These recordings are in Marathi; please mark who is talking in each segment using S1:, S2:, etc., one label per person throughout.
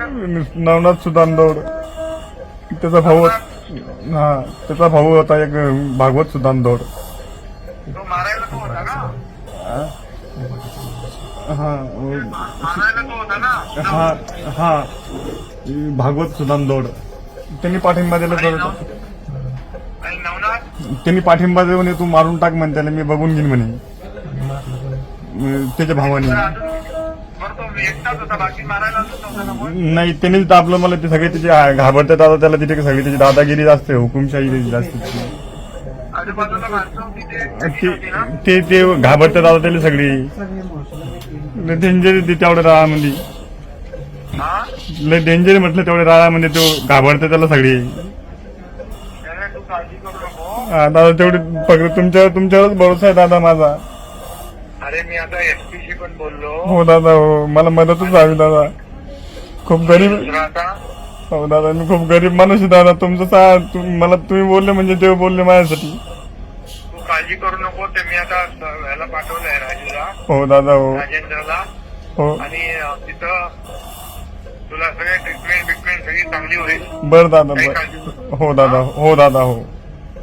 S1: नवनाथ सुदानदौड. त्याचा भाऊ हा त्याचा भाऊ होता एक भागवत सुदानदौड.
S2: तो मारायला तो होता ना,
S1: हा
S2: मारायला तो होता ना.
S1: हा हा भागवत सुदानदौड. त्यांनी पाठिंबा दिला तर
S2: आणि नवनाथ
S1: त्यांनी पाठिंबा देऊन तू मारून टाक म्हणे त्याला, मी बघून घेईन म्हणे त्याच्या भावाने.
S2: बरं तो एकटाच होता, बाकी मारायला होता ना कोण?
S1: नाही त्यांनीच दाबलं मला. ते सगळे त्याचे घाबरतात आता त्याला. तिथे सगळी त्याची दादागिरी जास्त आहे, हुकुमशाही त्याची जास्त.
S2: आजूबाजूला माणसं होती होती ना.
S1: ते ते घाबरतात आता त्याला सगळी. डेंजर तेवढ्या राळामध्ये,
S2: हा
S1: लय डेंजर म्हटलं तेवढ्या राळामध्ये. तो घाबरते त्याला सगळी.
S2: त्याने तू काळजी करू नको.
S1: दादा तेवढी फक्त तुमच्यावरच भरोसा आहे दादा माझा.
S2: अरे मी आता एसपीशी पण बोललो.
S1: हो दादा हो, मला मदतच हवी दादा. खूप गरीब.
S2: दुसरं आता
S1: हो दादा मी खूप गरीब माणूस आहे दादा. मला तुम्ही बोलले म्हणजे ते बोलले माझ्यासाठी.
S2: तू काळजी करू नको. ते मी आता ह्याला पाठवलंय राजूला,
S1: हो दादा हो
S2: राजेंद्रला.
S1: हो.
S2: आणि तिथं तुला सगळे ट्रीटमेंट सगळी चांगली होईल.
S1: बरं दादा
S2: काही
S1: बरं.
S2: काळजी करू नको.
S1: हो दादा हो दादा हो.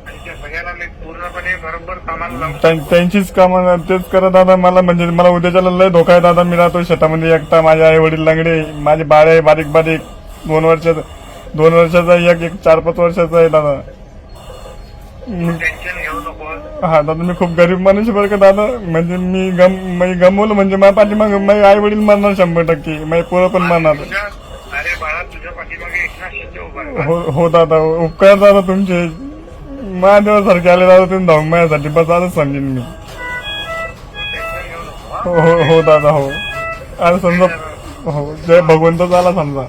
S2: आणि त्या सगळ्यांना मी पूर्णपणे बरोबर कामाला लावून
S1: त्यांचीच कामं तेच करा दादा. मला म्हणजे मला उद्याच्याला लय धोका आहे दादा. मी राहतो शेतामध्ये एकटा. माझे आई वडील लंगडे. माझे बाळ आहे बारीक बारीक. 2 वर्षाचा एक 4-5 वर्षाचा आहे दादा.
S2: टेन्शन घेऊ नको.
S1: हा दादा मी खूप गरीब माणूस आहे बरं का दादा. म्हणजे मी गमवलं म्हणजे माझ्या पाठीमागे माझे आई वडील मरणार 100%. माझे पोरं पण मरणार.
S2: अरे बाळा तुझ्या पाठीमागे एकनाथ शिंदे उभा आहे.
S1: हो दादा हो. उपकार दादा तुमचे महादेवासारखे आले दादा तुम्ही धावून माझ्यासाठी. बस असं समजेन मी.
S2: टेन्शन घेऊ नको.
S1: हो दादा हो. आता समजा हो जय भगवंत झाला समजा.